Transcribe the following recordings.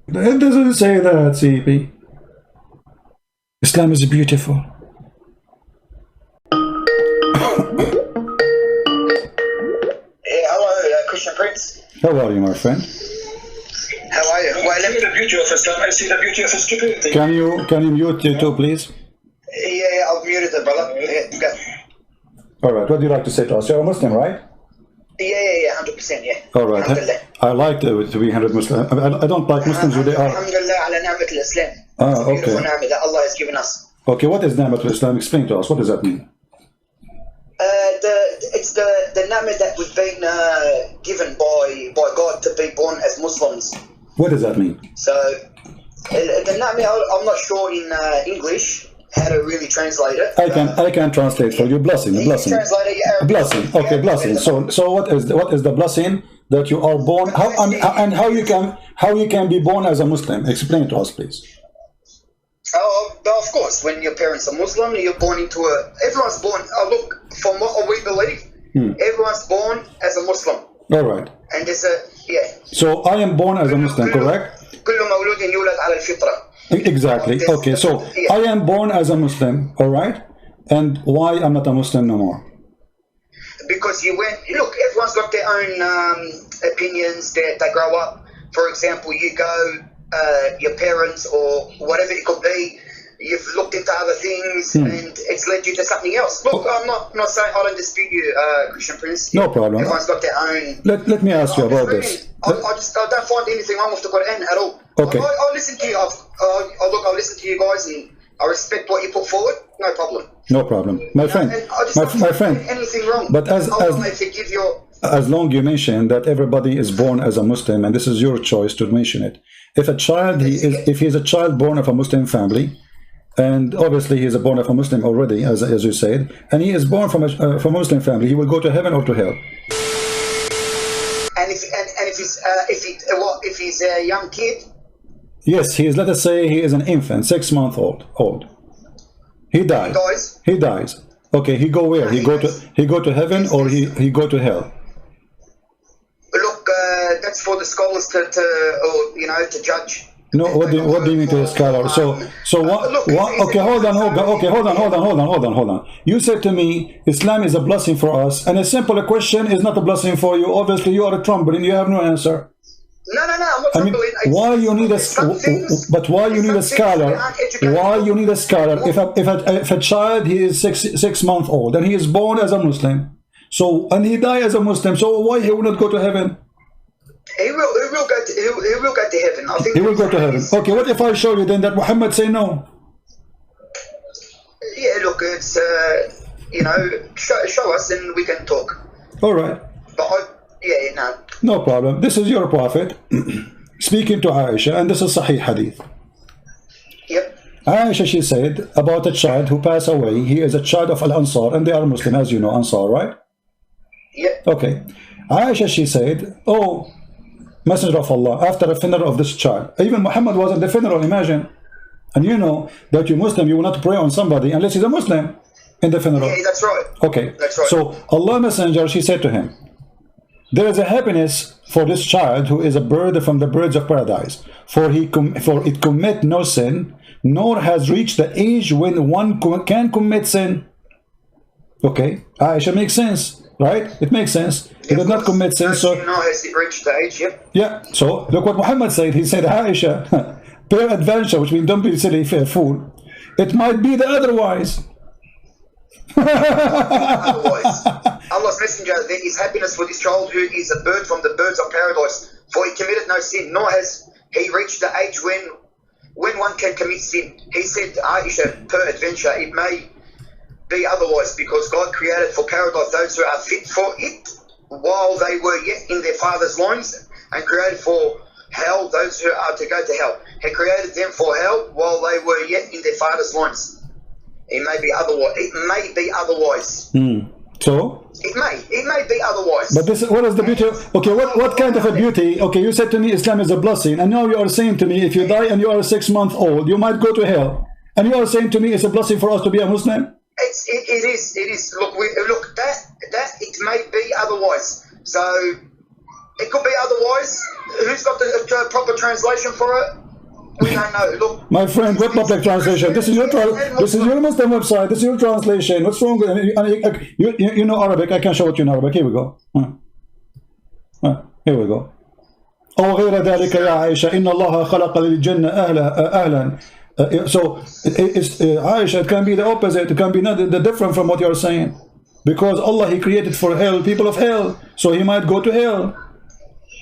It doesn't say that, CP. Islam is beautiful. Hello, Christian Prince. How are you, my friend? How are you? Well, I see the beauty of Islam. I see the beauty of stupidity. Can you mute you too, please? Yeah, I've muted it, brother. Yeah, go. All right. What do you like to say to us? You're a Muslim, right? Yeah, 100%, yeah. All right. I like to be 100 Muslim. I don't like Muslims who they are. Alhamdulillah ala ni'mat al-Islam. Okay. Beautiful ni'mat that Allah has given us. Okay, what is ni'mat al-Islam? Explain to us. What does that mean? It's the ni'mat that we've been given by God to be born as Muslims. What does that mean? So, the ni'mat, I'm not sure in English how to really translate it. I can translate for you. Blessing. Translate it, Arabic. Blessing. Okay, blessing. So what is the blessing that you are born? How you can be born as a Muslim? Explain to us, please. Oh, of course. When your parents are Muslim, you're born into a. Everyone's born. Look, from what we believe, everyone's born as a Muslim. All right. And there's a So I am born as a Muslim, correct? كل مولود يولد على الفطرة. Exactly. Okay, so I am born as a Muslim, all right? And why I'm not a Muslim no more? Because look, everyone's got their own opinions. They grow up. For example, you go, your parents or whatever it could be, you've looked into other things and it's led you to something else. Look, I'm not saying I don't dispute you, Christian Prince. No problem. Everyone's got their own. Let me ask you about this. I don't find anything wrong with the Quran at all. Okay. I listen to you. I listen to you guys and I respect what you put forward. No problem. No problem, my friend. My friend. Anything wrong? But as long you mention that everybody is born as a Muslim, and this is your choice to mention it. If if he's a child born of a Muslim family, and obviously he is born of a Muslim already, as you said, and he is born from a Muslim family, he will go to heaven or to hell. And if he's a young kid. Yes, let us say he is an infant, 6 months old. He dies. He dies. Okay, he go where? He go to heaven or he go to hell? Look, that's for the scholars to judge. No, what do you mean to the scholar? So what? Okay, hold on. You said to me, Islam is a blessing for us, and a simple question is not a blessing for you. Obviously, you are trembling. You have no answer. No, I'm not trembling. Why you need a scholar? Why you need a scholar? If a child he is six months old and he is born as a Muslim, and he die as a Muslim, so why he will not go to heaven? He will go to heaven. I think he will go to heaven. Okay, what if I show you then that Muhammad say no? Yeah, look, it's show us and we can talk. All right. But no problem. This is your prophet speaking to Aisha, and this is Sahih Hadith. Yep. Aisha, she said about a child who passed away. He is a child of Al-Ansar, and they are Muslim, as you know, Ansar, right? Yep. Okay. Aisha, she said, oh, Messenger of Allah, after the funeral of this child, even Muhammad was at the funeral, imagine. And you know that you're Muslim, you will not pray on somebody unless he's a Muslim in the funeral. Yeah, that's right. Okay. That's right. So Allah Messenger, she said to him, there is a happiness for this child who is a bird from the birds of paradise, for it commit no sin, nor has reached the age when one can commit sin. Okay, Aisha, makes sense, right? It makes sense. He did not commit sin, so has it reached the age? Yep. Yeah. So look what Muhammad said. He said, Aisha, peradventure, which means don't be silly fool. It might be the otherwise. Otherwise, Allah's messenger, there is happiness for this child who is a bird from the birds of paradise, for he committed no sin, nor has he reached the age when one can commit sin. He said, Aisha, peradventure, it may be otherwise, because God created for paradise those who are fit for it while they were yet in their father's loins, and created for hell those who are to go to hell. He created them for hell while they were yet in their father's loins. It may be otherwise. It may be otherwise. So? It may be otherwise. But what is the beauty? Okay, what kind of a beauty? Okay, you said to me Islam is a blessing, and now you are saying to me if you die and you are 6 months old, you might go to hell. And you are saying to me it's a blessing for us to be a Muslim? It is. Look, that it may be otherwise. So It could be otherwise. Who's got the proper translation for it? We don't know. Look, my friend, what public translation? This is your Muslim website. This is your translation. What's wrong with you know Arabic? I can show it you in Arabic. Here we go. Here we go. أو غير ذلك يا عائشة إن الله خلق للجنة أهلا. So it's Aisha, it can be the opposite. It can be not the different from what you're saying, because Allah, He created for hell people of hell, so He might go to hell.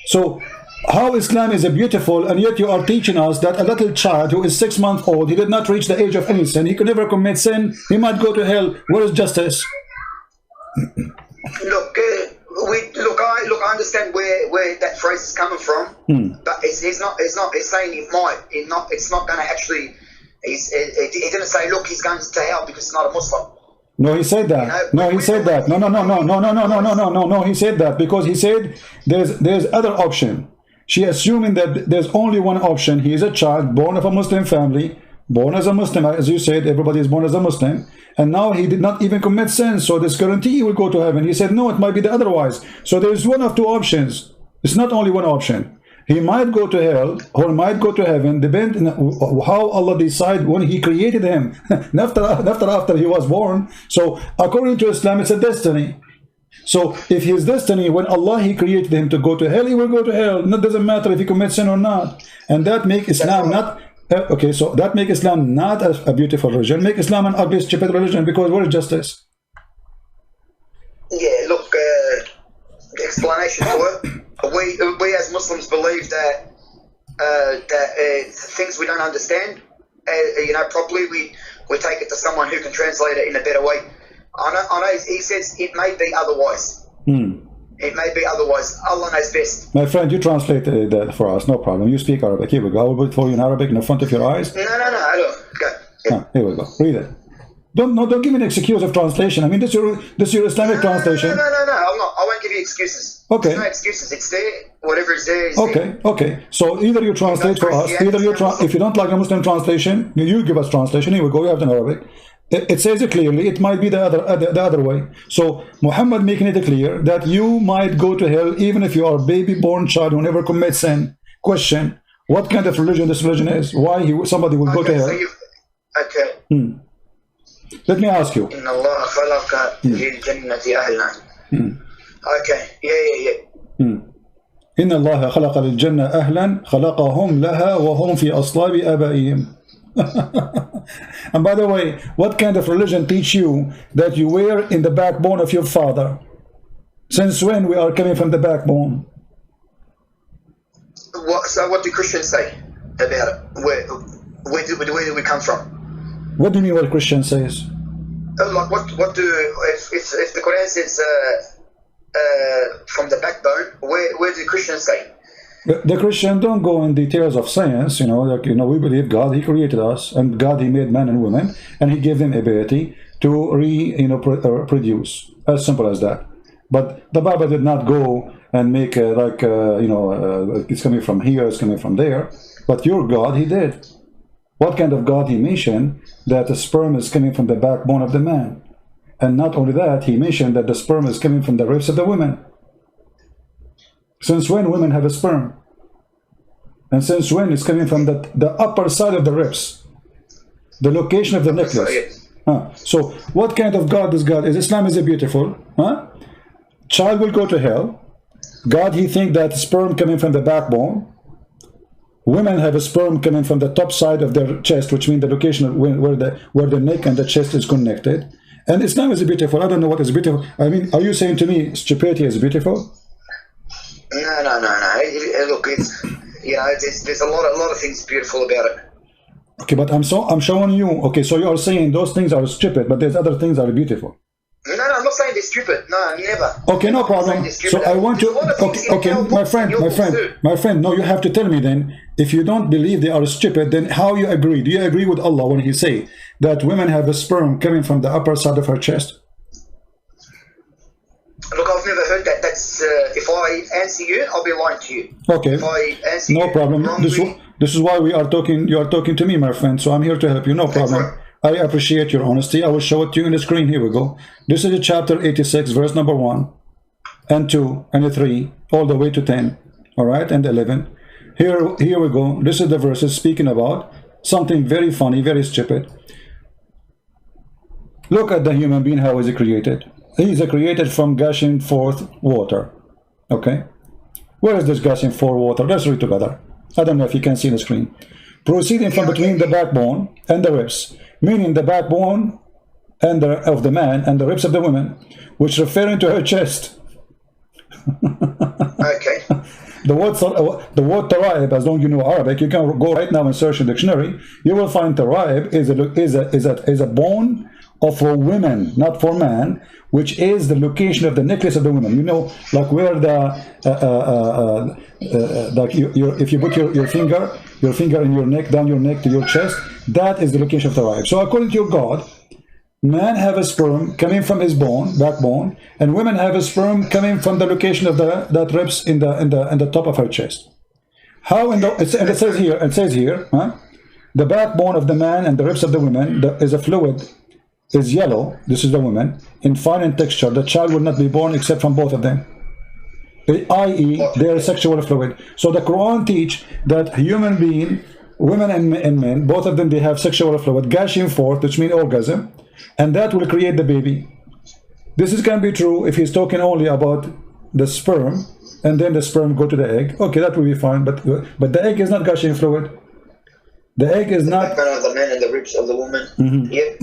So how Islam is beautiful, and yet you are teaching us that a little child who is 6 months old, he did not reach the age of any sin, he could never commit sin, he might go to hell. Where is justice? Look, I understand where that phrase is coming from, but it's not. It's saying it might. It's not going to actually. He didn't say, look, he's going to hell because he's not a Muslim. No, he said that. You know, no, he said that. No. He said that because he said there's other option. She assuming that there's only one option. He is a child born of a Muslim family, born as a Muslim, as you said. Everybody is born as a Muslim, and now he did not even commit sin. So this guarantee he will go to heaven. He said no, it might be the otherwise. So there's one of two options. It's not only one option. He might go to hell or might go to heaven, depending on how Allah decide when He created him, after he was born. So according to Islam, it's a destiny. So if his destiny, when Allah He created him to go to hell, he will go to hell. It doesn't matter if he commits sin or not. And that make Islam not okay. So that make Islam not a beautiful religion. Make Islam an ugly, stupid religion. Because where is justice? Yeah, look, the explanation to it. We as Muslims believe that things we don't understand, properly, we take it to someone who can translate it in a better way. I know he says it may be otherwise. It may be otherwise. Allah knows best. My friend, you translate that for us, no problem. You speak Arabic. Here we go. I will put it for you in Arabic in the front of your eyes. No. Look, go. Yeah. Here we go. Read it. Don't give me an excuse of translation. I mean, this is your Islamic translation. No. I won't give you excuses. Okay. There's no excuses. It's there. Whatever is there is there. Okay. So either you translate for us, if you don't like a Muslim translation, you give us translation. Here we go. We have it in Arabic. It says it clearly. It might be the other way. So Muhammad making it clear that you might go to hell even if you are a baby born child who never commits sin. Question: what kind of religion this religion is? Why somebody will go to hell? Okay. Let me ask you. إن الله خلق للجنة أهلا. Okay. Yeah. إن الله خلق للجنة أهلا خلقهم لها وهم في أصلاب آبائهم. And by the way, what kind of religion teach you that you were in the backbone of your father? Since when we are coming from the backbone? So what do Christians say about it? Where do we come from? What do you mean what Christian says? Like what do if the Quran says from the backbone, where do Christians say? The Christian don't go in details of science, we believe God, He created us, and God, He made man and women, and He gave them ability to produce. As simple as that. But the Bible did not go and make it's coming from here, it's coming from there. But your God, He did. What kind of God He mentioned that the sperm is coming from the backbone of the man. And not only that, He mentioned that the sperm is coming from the ribs of the women. Since when women have a sperm? And since when it's coming from the upper side of the ribs? The location of the necklace. So what kind of God this God is? Islam is beautiful. Child will go to hell. God, He think that sperm coming from the backbone. Women have a sperm coming from the top side of their chest, which means the location of where the neck and the chest is connected. And Islam is beautiful. I don't know what is beautiful. I mean, are you saying to me stupidity is beautiful? No. Look, there's a lot of things beautiful about it. Okay, but I'm showing you. Okay, so you are saying those things are stupid, but there's other things that are beautiful. No, I'm not saying they're stupid. No, never. Okay, no problem. So I want to. Okay, my friend. No, you have to tell me then. If you don't believe they are stupid, then how you agree? Do you agree with Allah when He say that women have a sperm coming from the upper side of her chest? Look, I've never heard that. That's if I answer you, I'll be lying to you. Okay. If I answer no you problem. Wrongly, this is why we are talking. You are talking to me, my friend. So I'm here to help you. No problem. Right. I appreciate your honesty. I will show it to you in the screen. Here we go. This is chapter 86, verse number 1. and 2 and 3 all the way to 10, all right, and 11. Here we go. This is the verses speaking about something very funny, very stupid. Look at the human being, how is he created? He is created from gushing forth water. Okay, where is this gushing forth water? Let's read together. I don't know if you can see the screen. Proceeding from between the backbone and the ribs, meaning the backbone and of the man and the ribs of the woman, which referring to her chest. Okay. The word taraib, as long as you know Arabic, you can go right now and search in the dictionary. You will find taraib is a bone of a woman, not for man, which is the location of the necklace of the woman. You know, like where the like if you put your finger in your neck, down your neck to your chest, that is the location of taraib. So according to your God, man have a sperm coming from his backbone, and women have a sperm coming from the location of that ribs in the top of her chest. How and it says here, huh? The backbone of the man and the ribs of the woman is a fluid, is yellow. This is the woman, in fine in texture. The child will not be born except from both of them, i.e. their sexual fluid. So the Quran teach that human being, women and men, both of them, they have sexual fluid gushing forth, which means orgasm, and that will create the baby. This is can be true if he's talking only about the sperm, and then the sperm go to the egg. Okay, that will be fine, but the egg is not gushing fluid. The egg is not the backbone of the man and the ribs of the woman. Yep.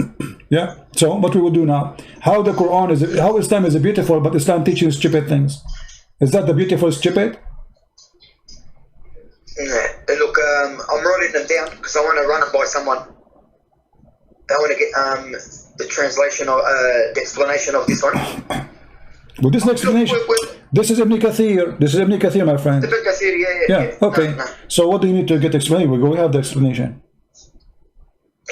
Yeah. So what we will do now? How the Quran is, how Islam is beautiful, but Islam teaches stupid things. Is that the beautiful stupid? Yeah. Look, I'm writing them down because I want to run it by someone. I want to get the translation or the explanation of this one. Well, this explanation. This is Ibn Kathir. This is Ibn Kathir, my friend. Ibn Kathir, yeah. Okay. No. So what do you need to get explained? We have the explanation.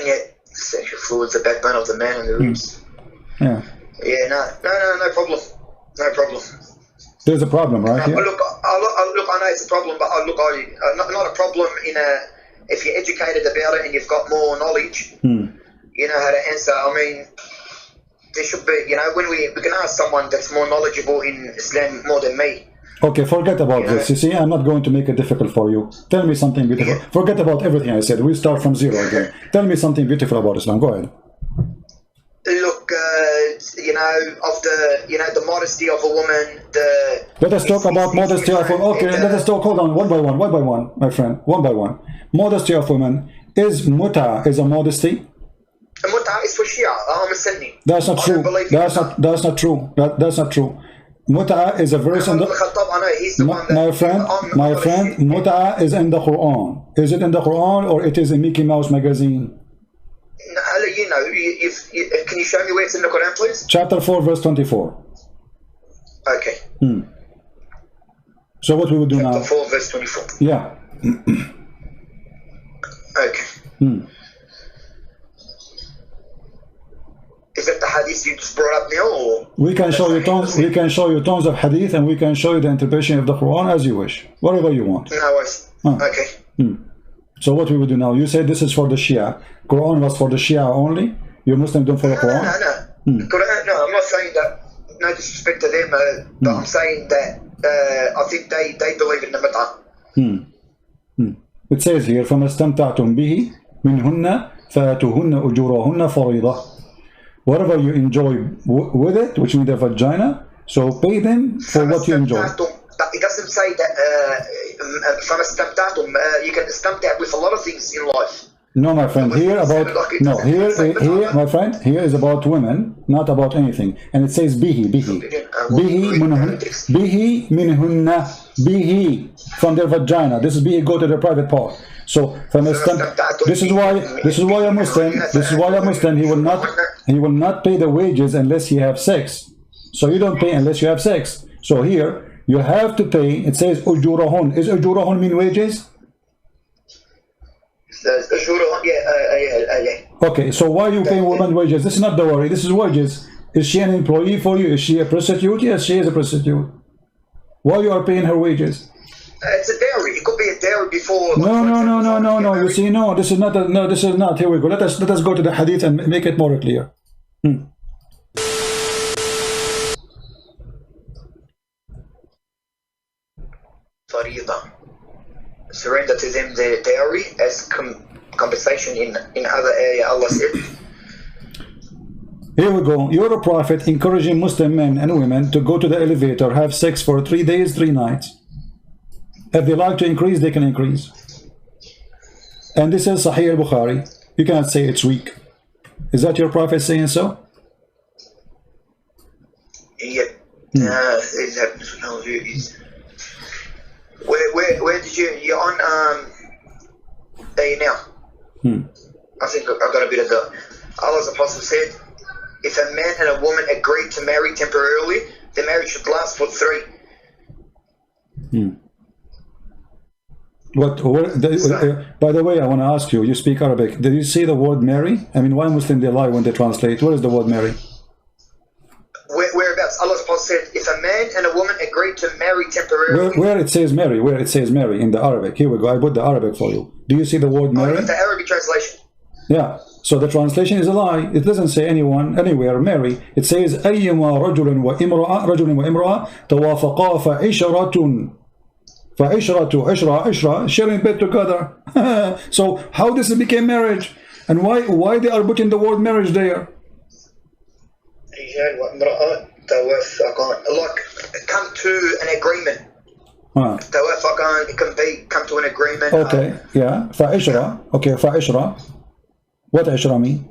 Yeah. Sexual fluids, the backbone of the man and the ribs. Yeah. Yeah. No problem. No problem. There's a problem, right? Look, I know it's a problem, but not a problem if you're educated about it and you've got more knowledge. You know how to answer. I mean, there should be, when we can ask someone that's more knowledgeable in Islam more than me. Okay, forget about this. You see, I'm not going to make it difficult for you. Tell me something beautiful. Yeah. Forget about everything I said. We start from zero again. Tell me something beautiful about Islam. Go ahead. Look, the modesty of a woman. Let us talk about modesty of women. Okay, let us talk. Hold on, one by one, my friend. One by one. Modesty of women is a modesty. Muta is for Shia. I'm a Sunni. That's not true. That's not true. That's not true. Muta is a verse in the. My friend, Muta is in the Quran. Is it in the Quran or it is in Mickey Mouse magazine? I'll let you know. Can you show me where it's in the Quran, please? Chapter 4, verse 24. Okay. So what we will do now? Chapter 4, verse 24. Yeah. Okay. Is that the hadith you just brought up now, or we can show you tons? We can show you tons of hadith, and we can show you the interpretation of the Quran as you wish, whatever you want. No worries. Okay. So what we will do now? You said this is for the Shia. Quran was for the Shia only. You Muslim don't follow Quran. No. Quran, no, I'm not saying that. No disrespect to them, but I'm saying that I think they believe in the Muta. It says here, فَمَا اسْتَمْتَعْتُمْ بِهِ مِنْهُنَّ فَآتُوهُنَّ أُجُورَهُنَّ فَرِيضَةً. Whatever you enjoy with it, which means the vagina, so pay them for what you enjoy. It doesn't say that from a you can istamta with a lot of things in life. No, my friend, here, my friend, here is about women, not about anything. And it says bihi from their vagina. This is bihi, go to the private part. So this is why a Muslim, he will not pay the wages unless he have sex. So you don't pay unless you have sex. So here you have to pay. It says ujurahun. Is ujurahun mean wages? Okay, so why you pay women wages? This is not the worry. This is wages. Is she an employee for you? Is she a prostitute? Yes, she is a prostitute. Why you are paying her wages? It's a dowry. It could be a dowry before. No. You see, no. This is not. This is not. Here we go. Let us go to the hadith and make it more clear. فريضة. Surrender to them their dowry as compensation in other area. Allah said. Here we go. You're a prophet encouraging Muslim men and women to go to the elevator, have sex for 3 days, 3 nights. If they like to increase, they can increase. And this is Sahih al-Bukhari. You cannot say it's weak. Is that your prophet saying so? Yep. It happens with all duties. Where did you're on there now? I think I got a bit of the Allah's apostle said, if a man and a woman agree to marry temporarily, the marriage should last for 3. By the way, I want to ask you, you speak Arabic. Did you see the word marry? I mean, why Muslim they lie when they translate? Where is the word marry? Whereabouts? Allah's apostle said, if a man and a woman agree to marry temporarily. Where it says marry, in the Arabic. Here we go. I put the Arabic for you. Do you see the word marry? The Arabic translation. Yeah. So the translation is a lie. It doesn't say anyone, anywhere, marry. It says أيما رجل وامرأة توافقا فعشرة sharing bed together. So how this became marriage? And why they are putting the word marriage there? Like come to an agreement. It can be come to an agreement. Okay, yeah. فعشرة. Okay, فعشرة. What عشرة mean?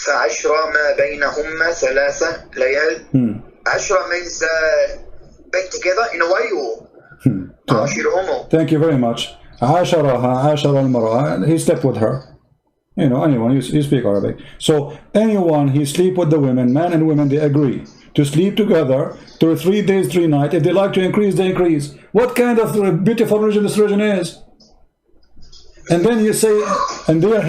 فعشرة ما بينهما 3 ليال. عشرة means being together in a way or Thank you very much. عاشرها المرأة. He slept with her. You know, anyone, you speak Arabic. So anyone he sleep with the women, man and women, they agree to sleep together to 3 days, 3 nights. If they like to increase, they increase. What kind of beautiful religion this religion is? And then you say, and there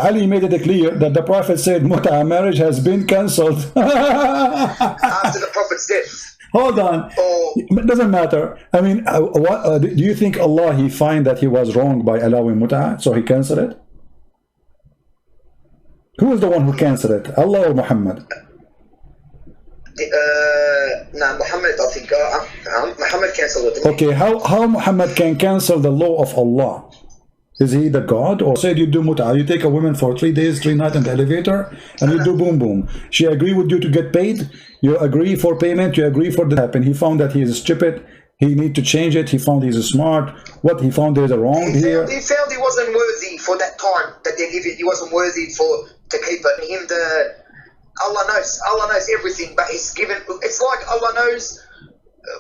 Ali made it clear that the Prophet said Mut'a marriage has been cancelled. After the Prophet's death. Hold on. It doesn't matter. I mean, do you think Allah, he find that he was wrong by allowing Mut'a, so he cancelled it? Who is the one who cancelled it? Allah or Muhammad? No, Muhammad, I think. Muhammad cancelled it. Okay, how Muhammad can cancel the law of Allah? Is he the God? Or said you do mut'a, you take a woman for 3 days, 3 nights in the elevator, and you do boom boom. She agree with you to get paid, you agree for payment, you agree for that happen. He found that he is stupid, he need to change it, he found he's smart. What he found there's a wrong here. He found he wasn't worthy for that time that they live in. He wasn't worthy to keep it. Allah knows everything, but he's given. It's like Allah knows,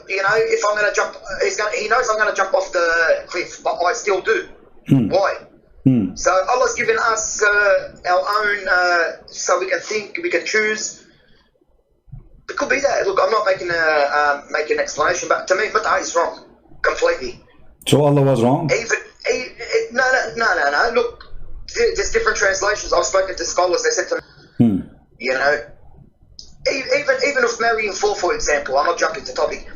if I'm going to jump, he knows I'm going to jump off the cliff, but I still do. Why? So Allah's given us our own, so we can think, we can choose. It could be that. Look, I'm not making an explanation, but to me, Mut'a is wrong completely. So Allah was wrong? No. Look, there's different translations. I've spoken to scholars. They said to me, even if marrying for example, I'm not jumping to topic.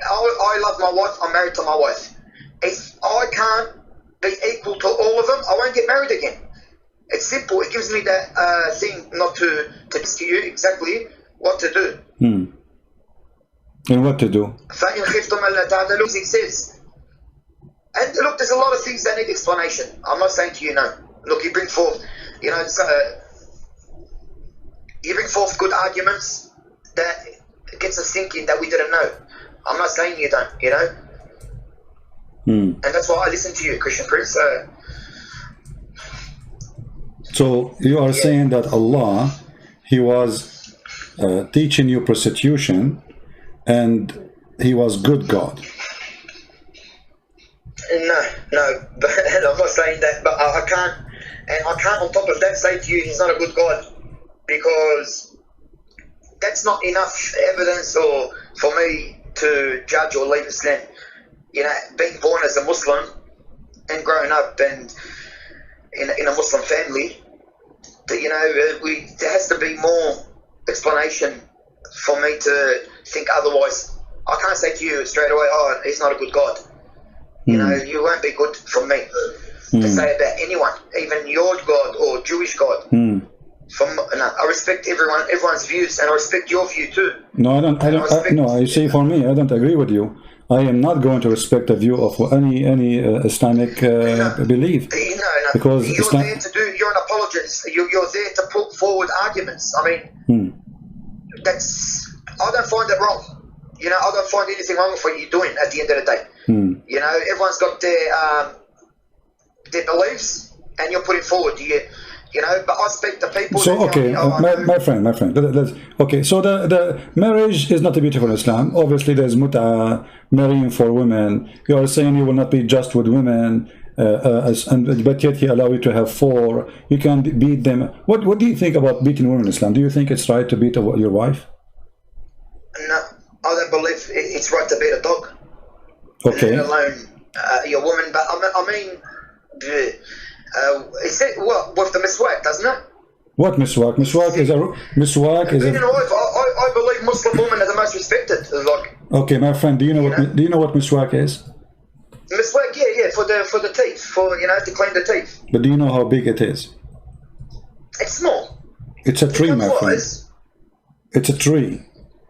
I love my wife. I'm married to my wife. If I can't be equal to all of them, I won't get married again. It's simple. It gives me that thing not to ask you exactly what to do. And what to do? It says. And look, there's a lot of things that need explanation. I'm not saying to you no. Look, you bring forth, you bring forth good arguments that gets us thinking that we didn't know. I'm not saying you don't, And that's why I listen to you, Christian Prince. So you are saying that Allah, he was teaching you prostitution, and he was good God. No, but I'm not saying that, but I can't on top of that say to you he's not a good God, because that's not enough evidence or for me to judge or leave Islam. Being born as a Muslim and growing up and in a Muslim family, there has to be more explanation for me to think otherwise. I can't say to you straight away, oh, he's not a good God. You won't be good from me to say about anyone, even your God or Jewish God. I respect everyone's views, and I respect your view too. No, I don't. I say for me, I don't agree with you. I am not going to respect the view of any Islamic belief. No. Because you're an apologist. You're there to put forward arguments. I mean, I don't find it wrong. You know, I don't find anything wrong with what you're doing at the end of the day. You know, everyone's got their beliefs, and you're putting forward. You know, but I speak to people. So okay, my friend. Okay, so the marriage is not a beautiful Islam. Obviously, there's mut'a, marrying for women. You are saying you will not be just with women, but yet he allow you to have 4. You can beat them. What do you think about beating women in Islam? Do you think it's right to beat your wife? No, I don't believe it's right to beat a dog. Okay. Let alone your woman, but I mean. Is it with the miswak, doesn't it? What miswak? Miswak is a. I believe Muslim women are the most respected. Okay, my friend, do you know what miswak is? Miswak, yeah, for the teeth, to clean the teeth. But do you know how big it is? It's small. It's a tree, my friend. It's a tree.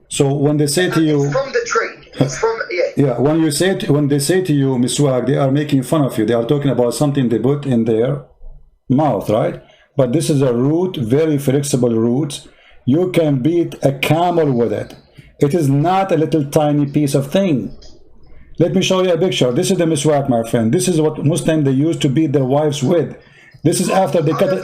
So when they say to you, it's from the tree. It's from when they say to you miswak, they are making fun of you. They are talking about something they put in their mouth, right? But this is a root, very flexible root. You can beat a camel with it. It is not a little tiny piece of thing. Let me show you a picture. This is the miswak, my friend. This is what Muslims they used to beat their wives with. This is after they cut it.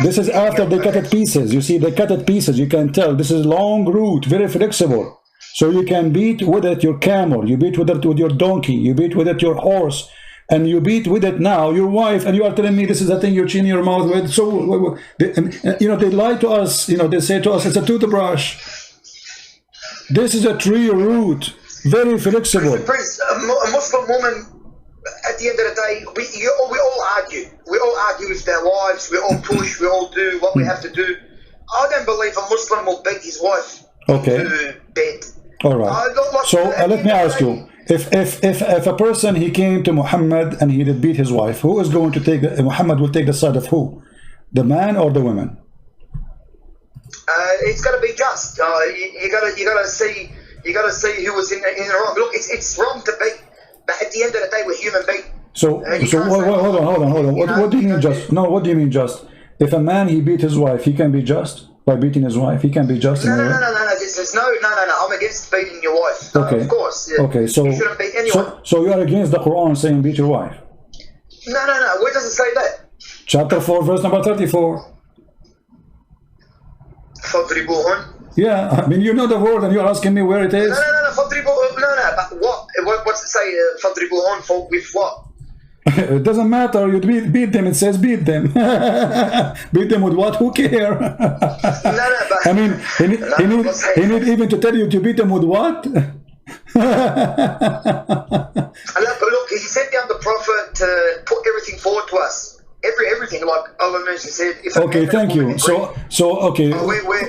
This is after they cut it pieces. You see, they cut it pieces. You can tell. This is long root, very flexible. So you can beat with it your camel. You beat with it with your donkey. You beat with it your horse. And you beat with it now your wife. And you are telling me this is the thing you clean your mouth with. So, they lie to us. They say to us, it's a toothbrush. This is a tree root. Very flexible. Prince, a Muslim woman, at the end of the day, we all argue. We all argue with their wives. We all push. We all do what we have to do. I don't believe a Muslim will beat his wife to bed. All right. So let me ask you: if a person he came to Muhammad and he did beat his wife, who is going to take? Muhammad will take the side of who? The man or the woman? It's got to be just. You got to see who was in the wrong. Look, it's wrong to beat, but at the end of the day, we're human beings. So hold on. What do you mean just? No, what do you mean just? If a man he beat his wife, he can be just by beating his wife. He can be just. No. I'm against beating your wife. Okay. Of course. Yeah. Okay. So you shouldn't beat anyone. So you are against the Quran saying beat your wife? No. Where does it say that? Chapter 4, verse number 34. فَضْرِبُوهُنْ. Yeah, I mean you know the word and you're asking me where it is. No. But what's it say? فَضْرِبُوهُنْ with what? It doesn't matter. You beat them. It says beat them. Beat them with what? Who care? But I mean, he need even to tell you to beat them with what? Look, he sent down the Prophet to put everything forward to us. Everything, like Allah said. Okay, thank you. So okay,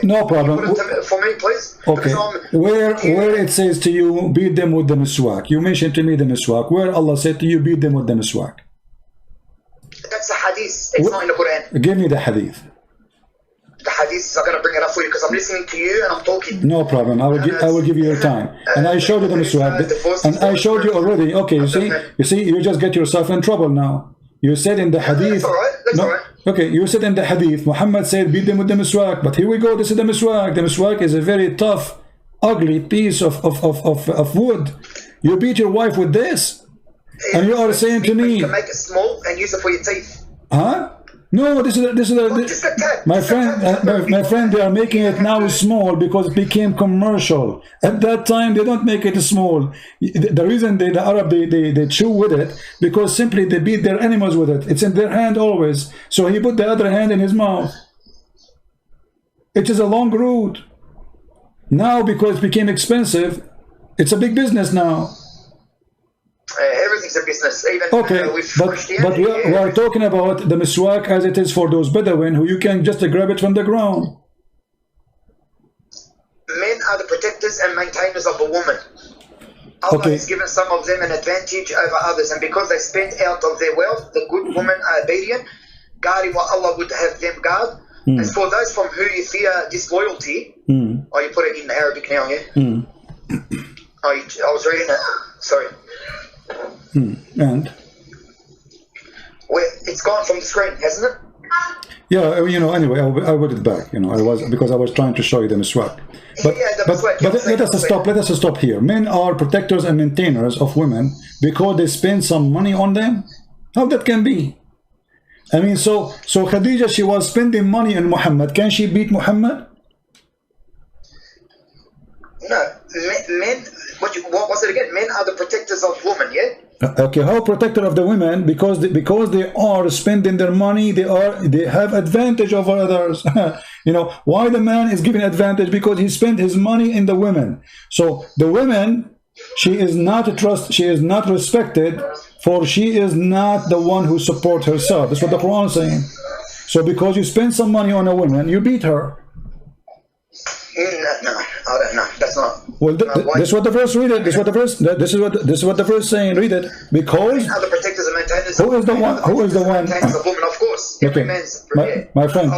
no problem. For me, please. Okay, where it says to you, beat them with the miswak. You mentioned to me the miswak. Where Allah said to you, beat them with the miswak. That's a hadith. It's not in the Quran. Give me the hadith. The hadith, I'm going to bring it up for you because I'm listening to you and I'm talking. No problem. I will give you your time. And I showed you the miswak. And I showed you already. Okay, you see, you just get yourself in trouble now. You said in the hadith. That's all right. That's all right. Okay, you said in the hadith, Muhammad said, beat them with the miswak. But here we go, this is the miswak. The miswak is a very tough, ugly piece of wood. You beat your wife with this. And you are saying to me. You can make it small and use it for your teeth. Huh? No, this is my friend. They are making it now small because it became commercial. At that time, they don't make it small. The reason the Arab they chew with it because simply they beat their animals with it. It's in their hand always. So he put the other hand in his mouth. It is a long route. Now because it became expensive, it's a big business now. Everything's a business, even but we are talking about the miswak as it is for those Bedouin who you can just grab it from the ground. Men are the protectors and maintainers of the woman. Allah has given some of them an advantage over others, and because they spent out of their wealth, the good women are obedient, guarding what Allah would have them guard. As for those from who you fear disloyalty, oh, you put it in Arabic now, yeah? Oh, I was reading it. Sorry. And? Well, it's gone from the screen, hasn't it? Yeah, you know, anyway, I put it back, you know, because I was trying to show you the miswak. But let us stop here. Men are protectors and maintainers of women because they spend some money on them. How that can be? I mean, so Khadija, she was spending money on Muhammad. Can she beat Muhammad? No, men. What was it again? Men are the protectors of women. Yeah. Okay, how protector of the women? Because they are spending their money. They have advantage over others. You know why the man is given advantage? Because he spent his money in the women. So the women, she is not respected, for she is not the one who supports herself. That's what the Quran is saying. So because you spend some money on a woman, you beat her. No, I don't know. That's not. Well, this is what the verse. Read it. This is what the verse saying. Read it. Because other protectors and maintainers. Who is the one? Maintainers of women, of course. Okay. My friend.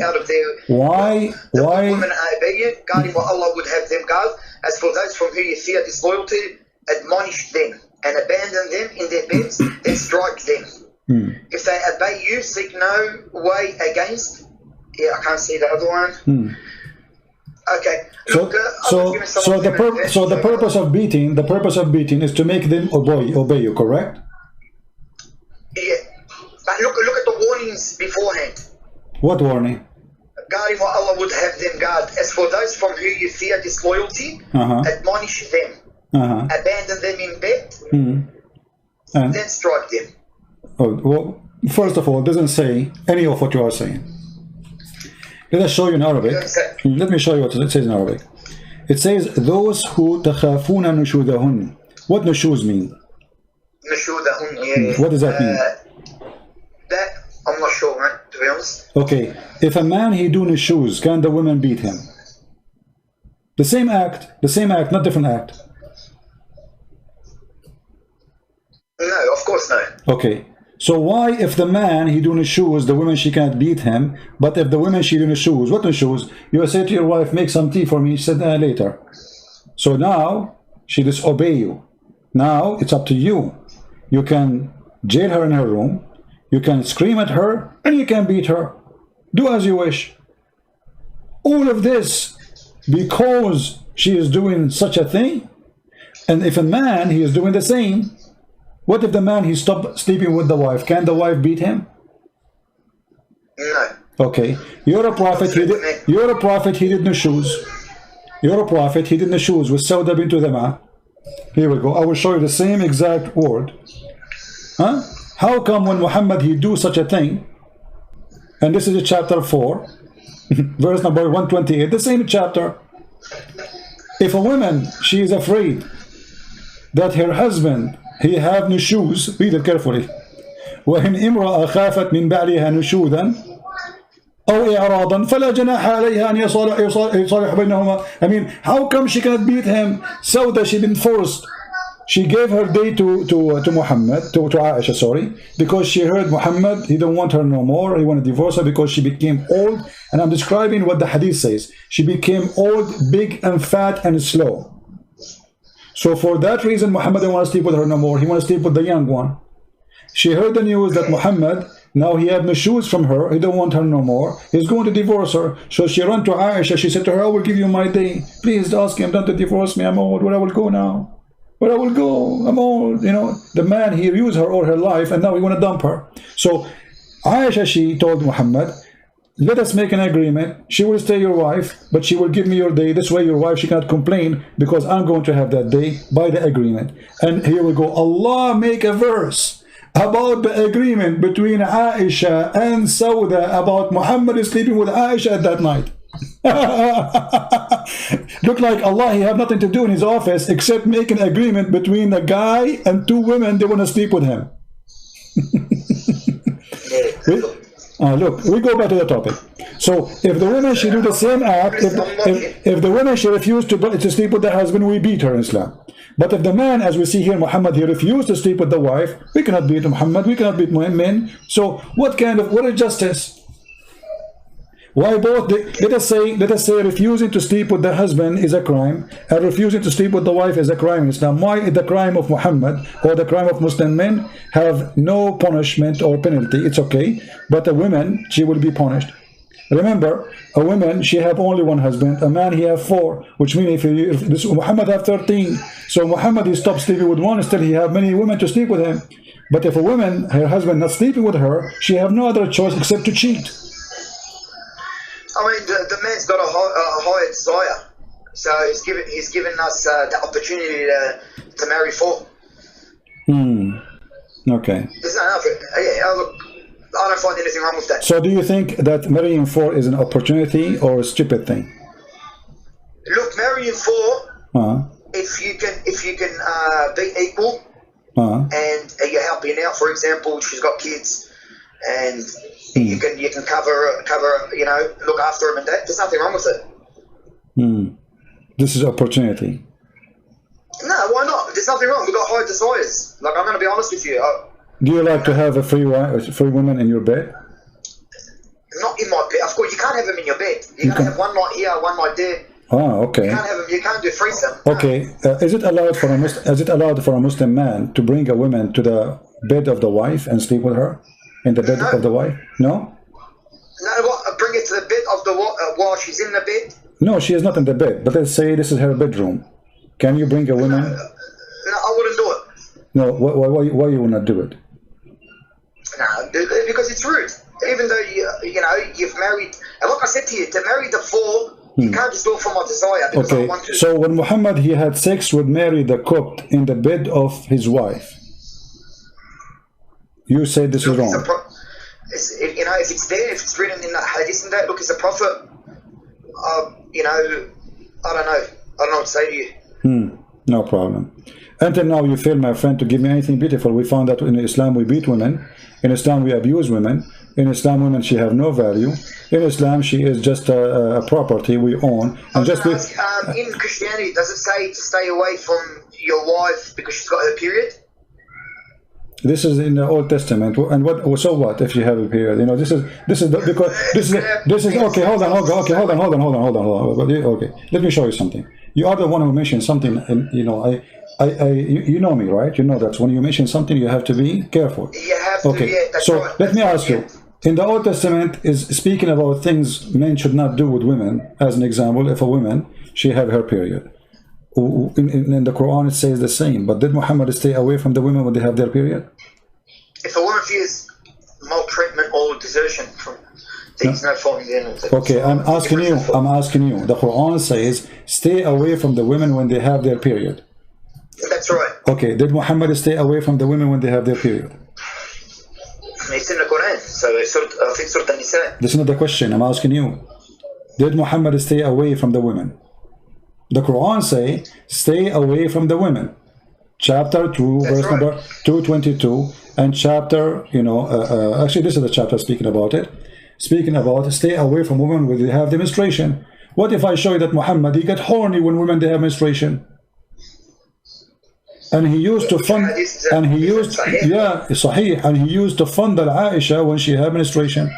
Out of their. Why? Women are obedient, guarding what Allah would have them guard. As for those from whom you fear disloyalty, admonish them and abandon them in their beds, then strike them. If they obey you, seek no way against. Yeah, I can't see the other one. Okay. So the purpose of beating is to make them obey you, correct? Yeah. But look at the warnings beforehand. What warning? Guarding what Allah would have them guard. As for those from whom you fear disloyalty, admonish them. Abandon them in bed, and then strike them. Oh, well, first of all, it doesn't say any of what you are saying. Let us show you in Arabic. Let me show you what it says in Arabic. It says, those who تخافون نشوذهن. What nushuz mean? نشوذهن, yeah. What does that mean? That, I'm not sure, man, to be honest. Okay, if a man he do nushuz, can the women beat him? The same act, not different act. No, of course no. Okay. So why, if the man he do nushuz, the women she can't beat him, but if the women she do nushuz, what nushuz? You say to your wife, make some tea for me. She said later. So now she disobey you. Now it's up to you. You can jail her in her room, you can scream at her, and you can beat her. Do as you wish. All of this because she is doing such a thing. And if a man, he is doing the same. What if the man, he stopped sleeping with the wife? Can the wife beat him? No. Okay. You're a prophet, he did nushuz. You're a prophet, he did nushuz with Sauda bint Dama. Here we go. I will show you the same exact word. Huh? How come when Muhammad, he do such a thing, and this is chapter 4, verse number 128, the same chapter. If a woman, she is afraid that her husband, he have nushuz, read it carefully. وإن امرأة خافت من بعلها نشوذا أو إعراضا فلا جناح عليها أن يصالح بينهما. I mean, how come she cannot beat him? So that she been forced. She gave her day to Muhammad, to Aisha, sorry, because she heard Muhammad, he don't want her no more, he want to divorce her because she became old. And I'm describing what the hadith says. She became old, big and fat and slow. So for that reason, Muhammad didn't want to sleep with her no more. He want to sleep with the young one. She heard the news that Muhammad, now he have no shoes from her. He don't want her no more. He's going to divorce her. So she ran to Aisha. She said to her, I will give you my day. Please ask him not to divorce me. I'm old. Where I will go now? Where I will go? I'm old. You know, the man, he used her all her life, and now he want to dump her. So Aisha, she told Muhammad, let us make an agreement. She will stay your wife, but she will give me your day. This way your wife, she cannot complain because I'm going to have that day by the agreement. And here we go. Allah make a verse about the agreement between Aisha and Sauda about Muhammad is sleeping with Aisha at that night. Look like Allah, he have nothing to do in his office except make an agreement between a guy and two women. They want to sleep with him. Look, we go back to the topic. So if the women should do the same act, if the women should refuse to sleep with their husband, we beat her in Islam. But if the man, as we see here, Muhammad, he refused to sleep with the wife, we cannot beat Muhammad, we cannot beat men. So what is justice? Why both? Let us say refusing to sleep with the husband is a crime, and refusing to sleep with the wife is a crime in Islam. Why is the crime of Muhammad or the crime of Muslim men have no punishment or penalty? It's okay, but a woman, she will be punished. Remember, a woman, she have only one husband. A man, he have 4, which means if this Muhammad have 13. So Muhammad, he stopped sleeping with one, still he have many women to sleep with him. But if a woman, her husband not sleeping with her, she have no other choice except to cheat. I mean, the man's got a higher desire, so he's given us the opportunity to marry 4. Okay. There's no nothing. Yeah, look, I don't find anything wrong with that. So do you think that marrying 4 is an opportunity or a stupid thing? Look, marrying 4, if you can be equal, and you're helping out. For example, she's got kids, and you can cover, look after them and that. There's nothing wrong with it. This is opportunity. No, why not? There's nothing wrong. We've got high desires. Like, I'm going to be honest with you. Do you like to have a free woman in your bed? Not in my bed. Of course, you can't have them in your bed. You're going to have one night here, one night there. Okay. You can't have them. You can't do threesome. Okay. Is it allowed for a Muslim man to bring a woman to the bed of the wife and sleep with her in the bed of the wife? No. No. What? Bring it to the bed of the while she's in the bed. No, she is not in the bed. But let's say this is her bedroom. Can you bring a woman? No, I wouldn't do it. No. Why you will not do it? No, because it's rude. Even though you've married, and like I said to you, to marry the 4, you can't just do it for my desire because I want to. So when Muhammad he had sex with Mary the Copt in the bed of his wife, you say this is wrong. If it's there, if it's written in that hadith and that, look, it's a prophet. I don't know what to say to you. No problem. Until now, you failed, my friend, to give me anything beautiful. We found that in Islam we beat women. In Islam we abuse women. In Islam, women, she have no value. In Islam, she is just a property we own. And in Christianity, does it say to stay away from your wife because she's got her period? This is in the Old Testament. And what? So what if you have a period? This is okay. Hold on. Okay, let me show you something. You are the one who mentioned something, and you know me, right? You know that when you mention something, you have to be careful. You have to. Okay. Yeah, that's so right. let me ask you. In the Old Testament is speaking about things men should not do with women. As an example, if a woman, she have her period. In the Quran it says the same. But did Muhammad stay away from the women when they have their period? If a woman fears maltreatment or desertion from things, no fault in the Okay, I'm asking you. The Quran says stay away from the women when they have their period. That's right. Okay, did Muhammad stay away from the women when they have their period? It's in the Quran, so I think Surah An-Nisa. This is not the question, I'm asking you. Did Muhammad stay away from the women? The Quran say, stay away from the women. Chapter 2, That's verse number 222, and chapter, actually this is the chapter speaking about it. Speaking about stay away from women when they have the menstruation. What if I show you that Muhammad, he get horny when women they have menstruation? And he used to fund, and he used, Sahih, and he used to fondle Aisha when she had menstruation.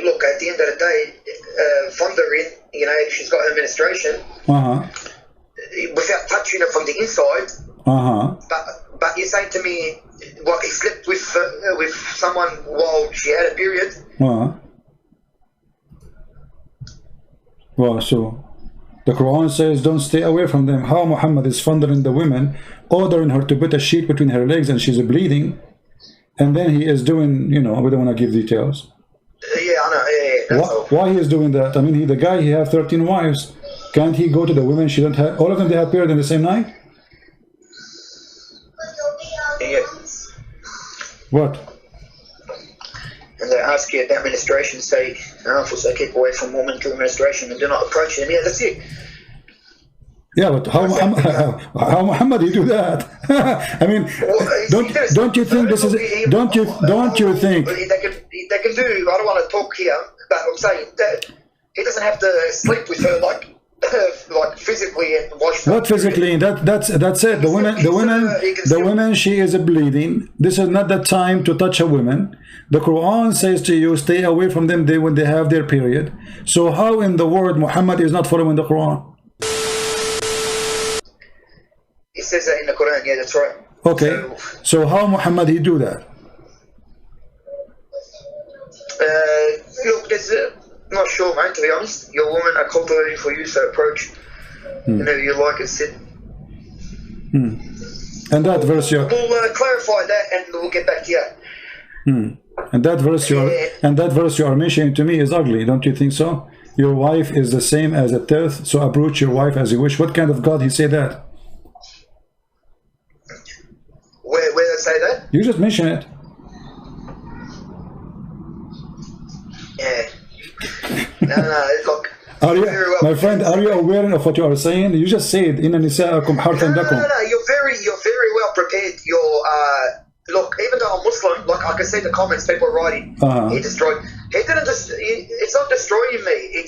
Look, at the end of the day, fondling, if she's got her menstruation, without touching her from the inside, but you're saying to me, what, he slept with someone while she had a period? Well, so the Quran says don't stay away from them. How Muhammad is fondling the women, ordering her to put a sheet between her legs and she's bleeding, and then he is doing, we don't want to give details. Yeah, I know. Why he is doing that? I mean, the guy, he have 13 wives. Can't he go to the women? She don't have, all of them, they have period in the same night? Yeah. What? And they ask you about menstruation, say, so keep away from women during menstruation and do not approach them. Yeah, that's it. Yeah, but how Muhammad he do that? I mean, don't you think this is? Don't you think? They can do. I don't want to talk here, but I'm saying that he doesn't have to sleep with her like like physically and wash them. What physically? That's it. The women, she is bleeding. This is not the time to touch a woman. The Quran says to you, stay away from them when they have their period. So how in the world Muhammad is not following the Quran? It says that in the Quran, yeah, that's right. Okay, so how Muhammad he do that? Look, there's not sure, mate, to be honest. Your women are cultivating for you, so approach whenever you like and sit. And that verse We'll clarify that and we'll get back to you. And that verse you are mentioning to me is ugly, don't you think so? Your wife is the same as a tenth, so approach your wife as you wish. What kind of God he say that? Where they say that? You just mention it. Yeah. No, look. Are you, my friend, are you aware of what you are saying? You just said, "Inna nisa'akum harthun lakum." No. You're very well prepared. Look, even though I'm Muslim, like I can see the comments people are writing. He destroyed. He didn't just. It's not destroying me.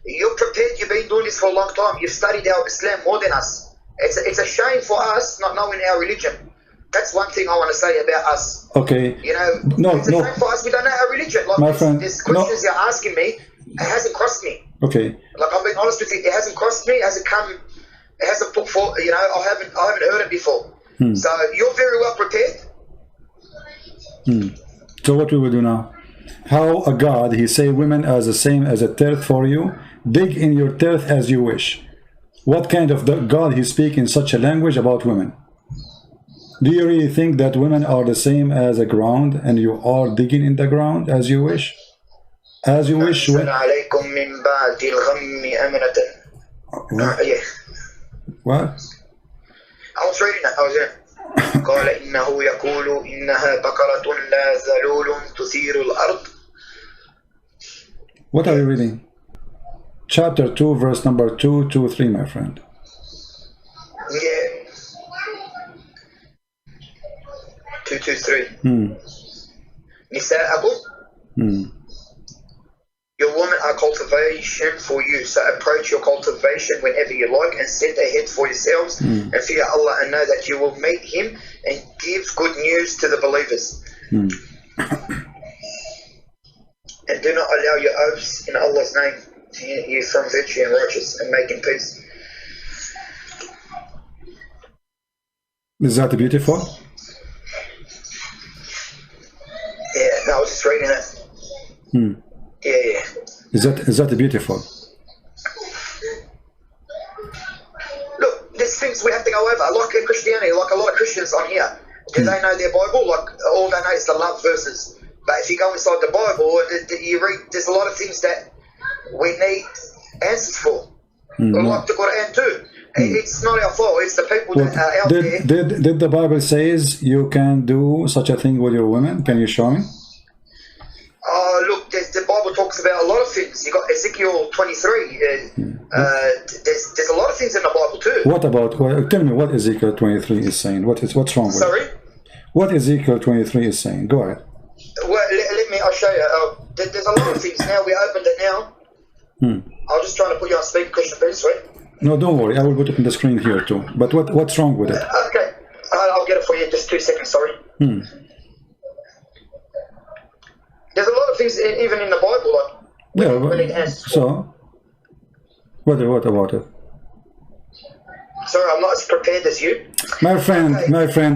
You're prepared. You've been doing this for a long time. You've studied our Islam more than us. It's a shame for us not knowing our religion. That's one thing I want to say about us. Okay. You know, it's a shame for us. We don't know our religion. Like my friend, this questions you're asking me, it hasn't crossed me. Okay. Like I'm being honest with you, it hasn't crossed me. It hasn't come. It hasn't put forth. You know, I haven't heard it before. So you're very well prepared. So what we will do now? How a God he say women as the same as a tenth for you? Dig in your tenth as you wish. What kind of God he speak in such a language about women? Do you really think that women are the same as a ground and you are digging in the ground as you wish? As you wish. What? I was reading that. I was there. قال إنه يقول إنها بقرة لا ذلول تثير الأرض. What are you reading? Chapter 2, verse number 223, my friend. Yeah. 223. نساءكم. Your women are cultivation for you, so approach your cultivation whenever you like and set ahead for yourselves and fear Allah and know that you will meet Him and give good news to the believers. And do not allow your oaths in Allah's name to hinder you from virtue and righteousness and making peace. Is that beautiful? Yeah, no, I was just reading it. Yeah. Is that beautiful? Look, there's things we have to go over. Like in Christianity, like a lot of Christians on here, do they know their Bible? Like all they know is the love verses. But if you go inside the Bible, you read. There's a lot of things that we need answers for. Like the Quran too. It's not our fault. It's the people that are out there. Did the Bible says you can do such a thing with your women? Can you show me? Look, the Bible talks about a lot of things. You got Ezekiel 23. There's a lot of things in the Bible too. What about? Tell me what Ezekiel 23 is saying. What's wrong with it? What Ezekiel 23 is saying? Go ahead. Well, I'll show you. There's a lot of things now. We opened it now. I was just trying to put you on speaker, Christian Peace, right? No, don't worry. I will put it on the screen here too. But what's wrong with it? Okay, I'll get it for you in just 2 seconds. Sorry. There's a lot of things, even in the Bible, like so what about it? Sorry, I'm not as prepared as you. My friend,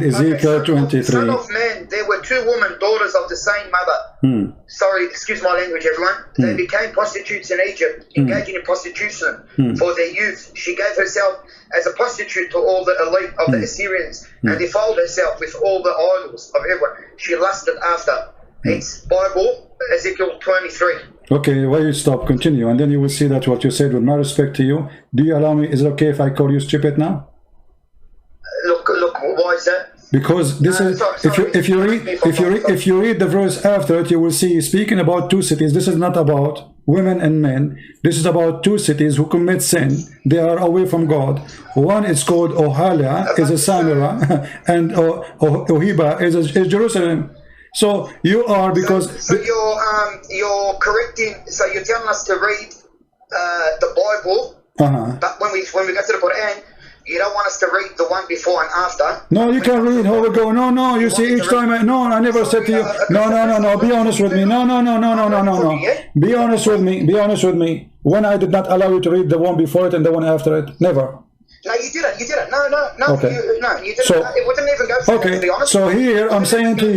Ezekiel 23. Son of man, there were 2 women, daughters of the same mother. Sorry, excuse my language, everyone. They became prostitutes in Egypt, engaging in prostitution for their youth. She gave herself as a prostitute to all the elite of the Assyrians and defiled herself with all the idols of everyone. She lusted after. It's Bible, Ezekiel 23. Okay, why you stop? Continue, and then you will see that what you said, with my respect to you. Do you allow me? Is it okay if I call you stupid now? Look, why is that? Because this is if you read the verse after it, you will see speaking about 2 cities. This is not about women and men. This is about 2 cities who commit sin. They are away from God. One is called Ohalia, is a Samira, and Ohiba is Jerusalem. So you are because so you're correcting. So you're telling us to read the Bible But when we go to the Quran, you don't want us to read the one before and after. No, you can read how we go. No, you see, each time I never said to you, no, be honest with me. No. Be honest with me. When I did not allow you to read the one before it and the one after it, never. No, you didn't. No, okay. You didn't. So, it wouldn't even go for that, to be honest. So here I'm saying to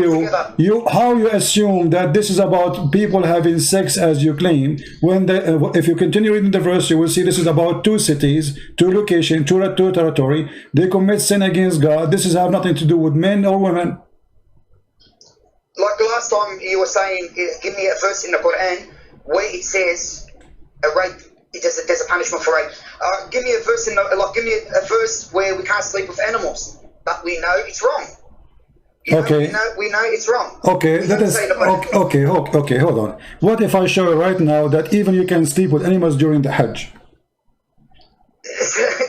you, how you assume that this is about people having sex as you claim, when if you continue reading the verse, you will see this is about two cities, two locations, two territory. They commit sin against God. This have nothing to do with men or women. Like the last time you were saying, give me a verse in the Quran where it says a rape. There's a punishment for rape. Give me a verse give me a verse where we can't sleep with animals, but we know it's wrong. Okay. We know it's wrong. Okay, okay, hold on. What if I show you right now that even you can sleep with animals during the Hajj?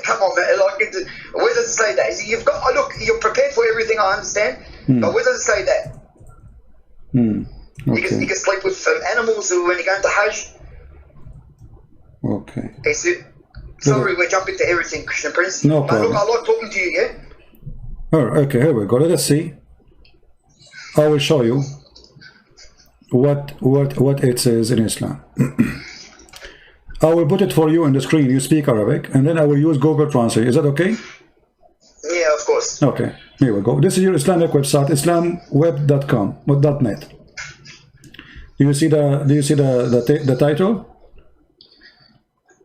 Come on, man. Where does it say that? You've got look. You're prepared for everything. I understand, but where does it say that? Okay. You can sleep with animals when you go into Hajj. Okay. Sorry, we're jumping to everything, Christian Prince. No problem. Look, I like talking to you, yeah? Okay, here we go. Let us see. I will show you what it says in Islam. I will put it for you on the screen. You speak Arabic, and then I will use Google Translate. Is that okay? Yeah, of course. Okay, here we go. This is your Islamic website, islamweb.com, .net. Do you see the title?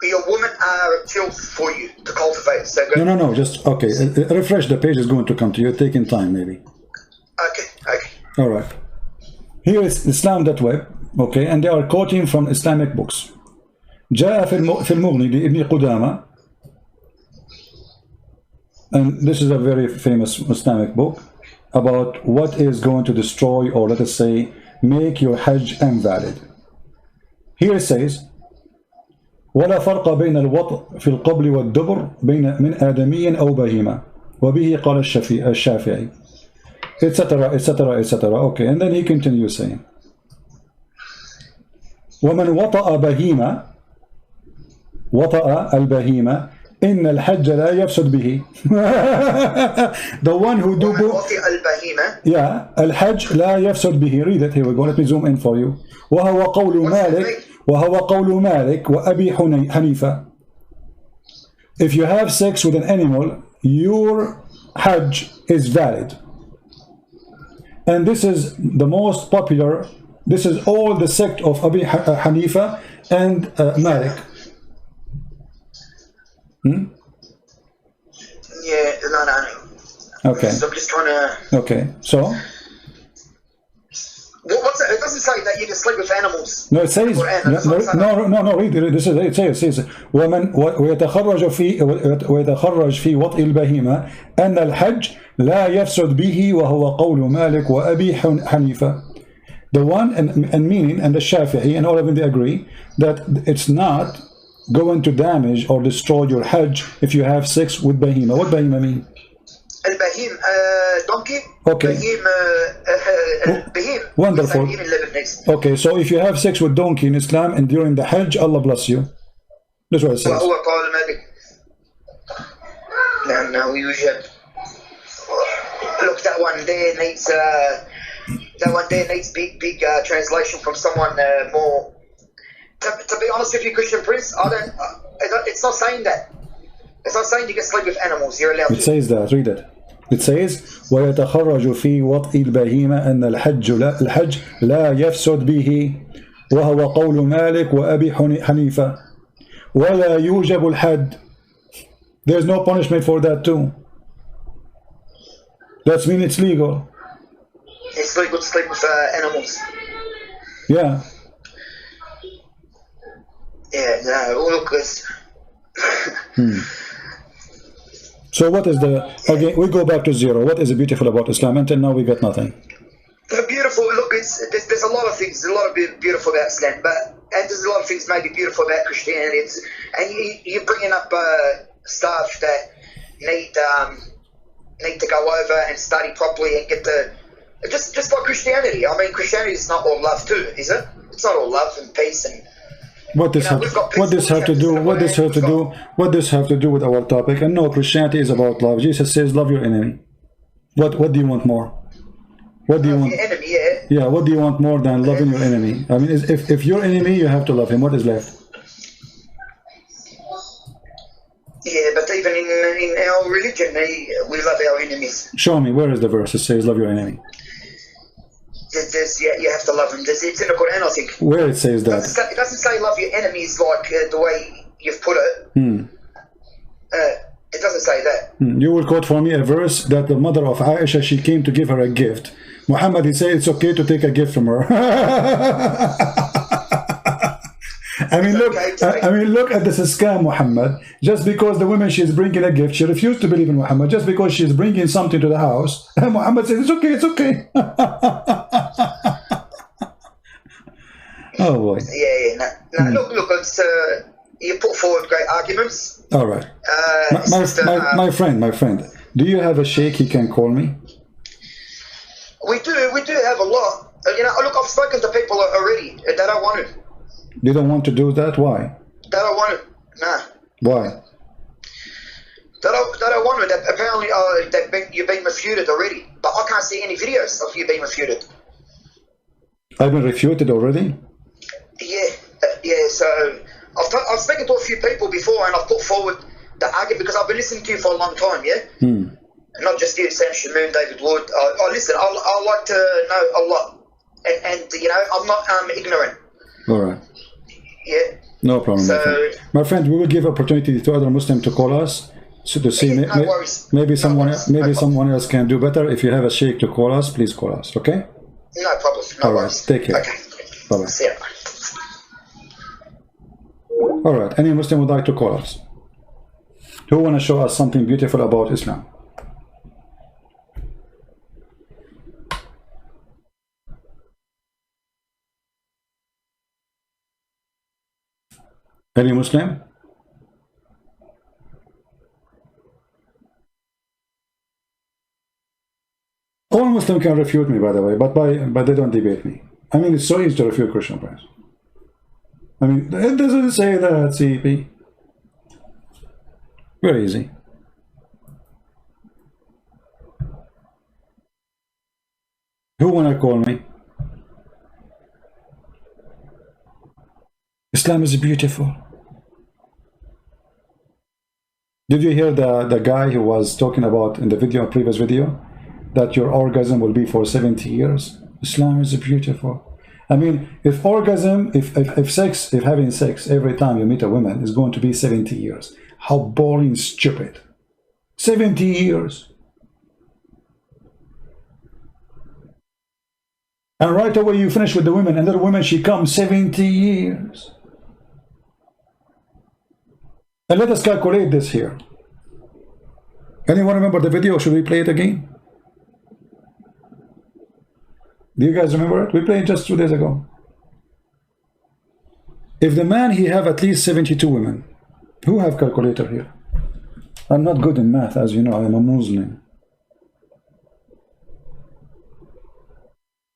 Your women are filth for you to cultivate. So go. No. Just okay. Refresh the page. Is going to come to you. Taking time, maybe. Okay. All right. Here is Islam.web. Okay, and they are quoting from Islamic books. جاء في المغني لابن قدامة, and this is a very famous Islamic book about what is going to destroy, or let us say, make your Hajj invalid. Here it says, ولا فرق بين الوطء في القبل والدبر بين من آدمي أو بهيمة وبه قال الشافعي, etc. Okay, and then he continues saying, ومن وطأ بهيمة وطأ البهيمة إن الحج لا يفسد به. The one who do yeah, الحج لا يفسد به. Read it. Here we go. Let me zoom in for you. وهو قول مالك وأبي حنيفة. If you have sex with an animal, your Hajj is valid. And this is the most popular. This is all the sect of Abi Hanifa and Malik. Yeah, no. Okay. So I'm just trying to. Okay, so. What's it? It doesn't say that you can sleep with animals. No, it says. No. Read it. This is it. It says. ومن ويتخرج في وطء البهيمة أن الحج لا يفسد به وهو قول مالك وأبي حنيفة. The one and meaning and the Shafi'i and all of them, they agree that it's not going to damage or destroy your Hajj if you have sex with bahima. What bahima mean? Al-bahim, donkey. Okay. Bahim. Wonderful. Okay, so if you have sex with donkey in Islam and during the Hajj, Allah bless you. That's what it says. No, we usually look. That one there needs big translation from someone more. To be honest with you, Christian Prince, it's not saying that. It's not saying you can sleep with animals. You're allowed to. It says that. Read it. It says ويتخرج في وطء البهيمة أن الحج لا يفسد به وهو قول مالك وأبي حنيفة ولا يوجب الحد. There's no punishment for that too. That means it's legal. It's legal to sleep with animals. Yeah. Yeah, no, look, So what is again, we go back to zero. What is beautiful about Islam? Until now we got nothing. Beautiful, look, there's a lot of things, there's a lot of beautiful about Islam, and there's a lot of things maybe beautiful about Christianity, and you're bringing up stuff that need to go over and study properly and get just like Christianity. I mean, Christianity is not all love too, is it? It's not all love and peace and What this have, what this have to do? What this have to do? What this have to do with our topic? And no, Christianity is about love. Jesus says, "Love your enemy." What do you want more? What do you want? Your enemy, yeah. Yeah. What do you want more than loving your enemy? I mean, if your enemy, you have to love him. What is left? Yeah, but even in our religion, we love our enemies. Show me, where is the verse that says love your enemy? You have to love them. It's in the Quran, I think. Where it says that? It doesn't say love your enemies like the way you've put it. It doesn't say that. You will quote for me a verse that the mother of Aisha, she came to give her a gift. Muhammad, he said it's okay to take a gift from her. I mean, look at this scam, Muhammad. Just because the woman, she's bringing a gift, she refused to believe in Muhammad. Just because she's bringing something to the house, Muhammad says, it's okay, it's okay. Oh, boy. Yeah. No, look, it's, you put forward great arguments. All right. My friend, do you have a sheikh he can call me? We do have a lot. Look, I've spoken to people already. They don't want to. You don't want to do that? Why? They don't want to. Nah. Why? They don't want to. Apparently, you've been refuted already. But I can't see any videos of you being refuted. I've been refuted already? Yeah. So I've spoken to a few people before, and I've put forward the argument because I've been listening to you for a long time. Yeah. Not just you, Sam Shamoon, David Wood. Listen. I like to know a lot, and I'm not ignorant. All right. Yeah. No problem. So, my friend, we will give opportunity to other Muslims to call us to see. Maybe someone else can do better. If you have a sheikh to call us, please call us. Okay. No problem. No worries. Take care. Okay. Bye bye. See ya. All right. Any Muslim would like to call us? Who want to show us something beautiful about Islam? Any Muslim? All Muslim can refute me, by the way, but they don't debate me. I mean, it's so easy to refute Christian friends. I mean, it doesn't say that, CP. Very easy. Who wanna call me? Islam is beautiful. Did you hear the guy who was talking about in the previous video, that your orgasm will be for 70 years? Islam is beautiful. I mean, if having sex every time you meet a woman is going to be 70 years, how boring, stupid. 70 years. And right away you finish with the woman, and the woman, she comes 70 years. And let us calculate this here. Anyone remember the video? Should we play it again? Do you guys remember it? We played it just 2 days ago. If the man, he have at least 72 women. Who have calculator here? I'm not good in math, as you know. I'm a Muslim.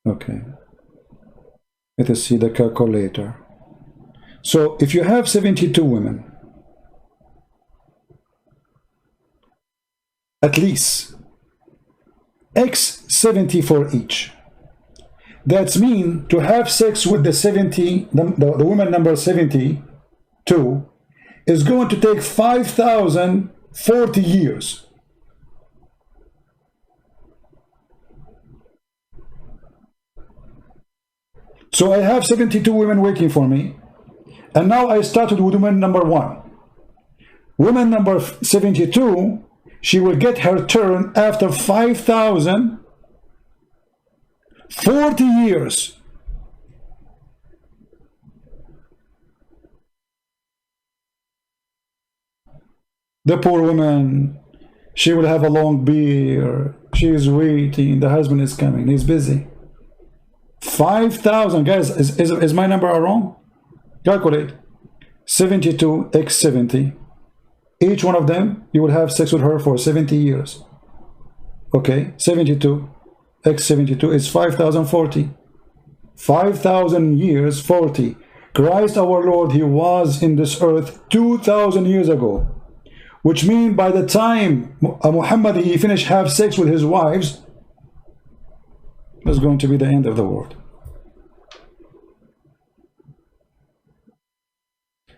Okay. Let us see the calculator. So if you have 72 women, at least x 70 for each. That's mean to have sex with the woman number 72 is going to take 5,040 years. So I have 72 women waiting for me, and now I started with woman number 1. Woman number 72, she will get her turn after 5,040 years. The poor woman, she will have a long beard. She is waiting. The husband is coming. He's busy. 5,000, guys. Is my number wrong? Calculate. 72 x 70. Each one of them, you will have sex with her for 70 years. Okay, 72 x 72 is 5,040. 5,000 years, 40. Christ our Lord, he was in this earth 2,000 years ago, which means by the time Muhammad he finished have sex with his wives, it's going to be the end of the world.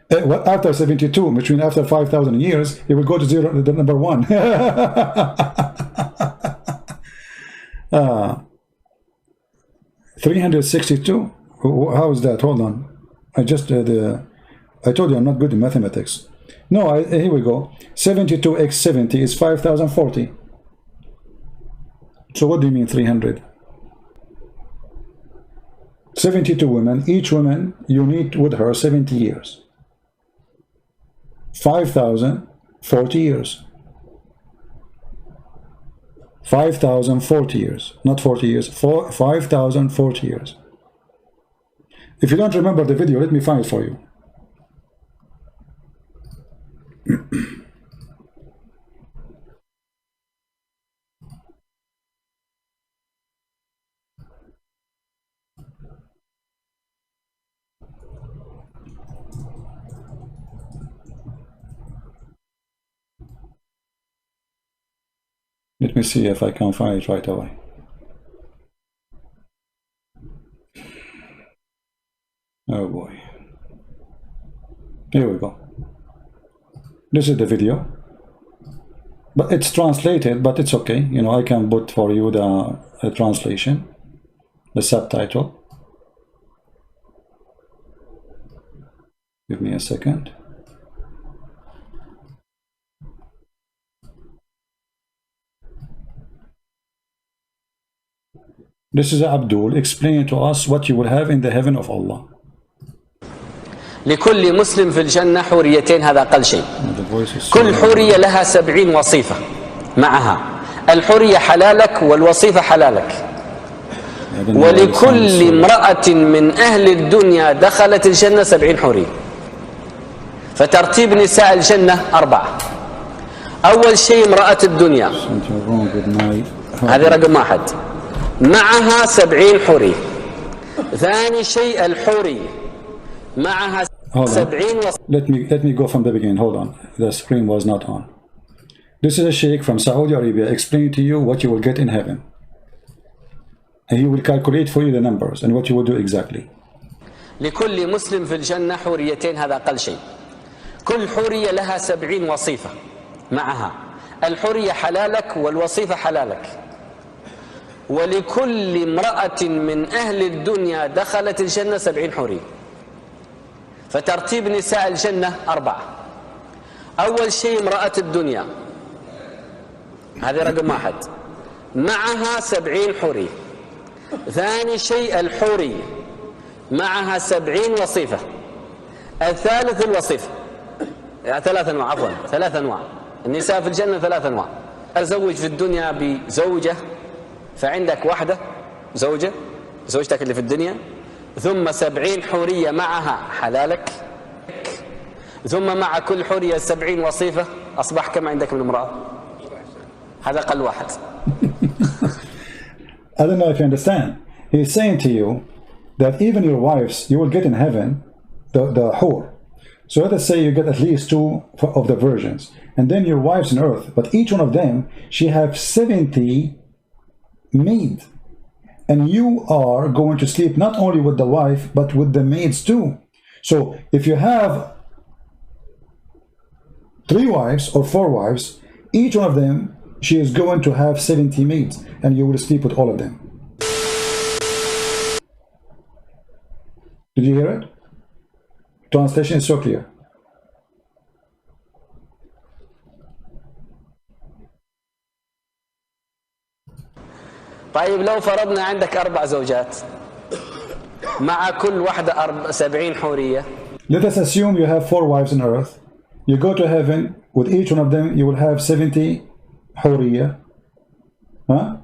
What after 72, which means after 5,000 years, he will go to zero, the number one. 362. How is that? Hold on. I just I told you I'm not good in mathematics. No, here we go. 72 x 70 is 5,040. So what do you mean 300? 72 women. Each woman you need with her 70 years. 5,040 years. 5,040 years. Not 40 years. 5,040 years. If you don't remember the video, let me find it for you. Let me see if I can find it right away. Oh boy. Here we go. This is the video. But it's translated, but it's okay. You know, I can put for you the translation, the subtitle. Give me a second. This is Abdul explaining to us what you will have in the heaven of Allah. لكل مسلم في الجنة حوريتين، هذا أقل شيء. كل حورية لها 70 وصيفة معها. الحورية حلالك والوصيفة حلالك. ولكل امرأة من أهل الدنيا دخلت الجنة 70 حورية. فترتيب نساء الجنة 4. أول شيء امرأة الدنيا، هذه رقم 1، معها 70 حورية. ثاني شيء الحورية معها 70 Let me go from the beginning. Hold on. The screen was not on. This is a sheikh from Saudi Arabia explaining to you what you will get in heaven. And he will calculate for you the numbers and what you will do exactly. لكل مسلم في الجنة حوريتين، هذا أقل شيء. كل حورية لها 70 وصيفة معها. الحورية حلالك والوصيفة حلالك. ولكل امرأة من أهل الدنيا دخلت الجنة 70 حورية. فترتيب نساء الجنة 4. أول شيء امرأة الدنيا، هذه رقم 1، معها 70 حورية. ثاني شيء الحورية معها 70 وصيفة. الثالث الوصيفة، يعني 3 أنواع، عفوا 3 أنواع. النساء في الجنة 3 أنواع. أزوج في الدنيا بزوجة، فعندك واحدة زوجة، زوجتك اللي في الدنيا، ثم 70 حورية معها حلالك، ثم مع كل حورية 70 وصيفة. أصبح كم عندك من امرأة؟ هذا أقل واحد. I don't know if you understand. He's saying to you that even your wives, you will get in heaven the hur. So let us say you get at least 2 of the virgins, and then your wives on earth, but each one of them, she have 70 maids. And you are going to sleep not only with the wife, but with the maids too. So if you have 3 wives or 4 wives, each one of them, she is going to have 70 maids, and you will sleep with all of them. Did you hear it? Translation is so clear. طيب لو فرضنا عندك 4 زوجات، مع كل واحدة 70 حورية. Let us assume you have 4 wives on earth. You go to heaven, with each one of them you will have 70 حورية. Huh?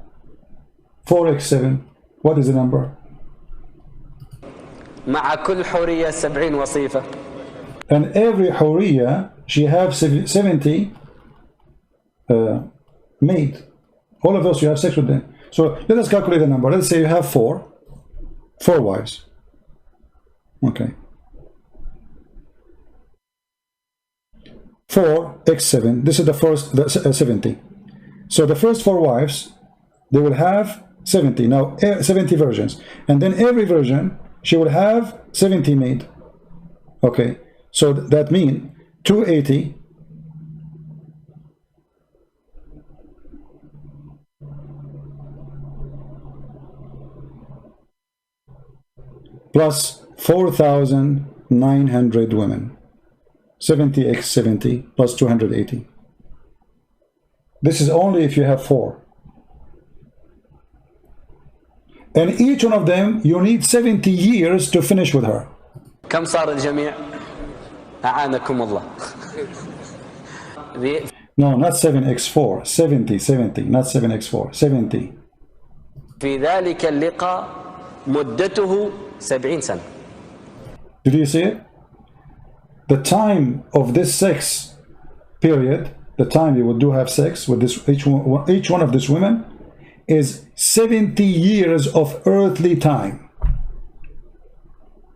4x7. What is the number? مع كل حورية 70 وصيفة. And every حورية, she have 70 maid. All of those you have sex with them. So let us calculate the number. Let's say you have 4 wives. Okay. 4x7. This is the first, 70. So the first 4 wives, they will have 70. Now 70 virgins, and then every virgin she will have 70 made. Okay, so that means 280 plus 4,900 women. 70x70 plus 280. This is only if you have 4. And each one of them, you need 70 years to finish with her. كم صار الجميع؟ أعانكم الله. No, not 7x4. 70, not 7x4. 70. في ذلك اللقاء مدته 70 سنة. Did you see it? The time of this sex period, the time you would do have sex with this each one of these women, is 70 years of earthly time.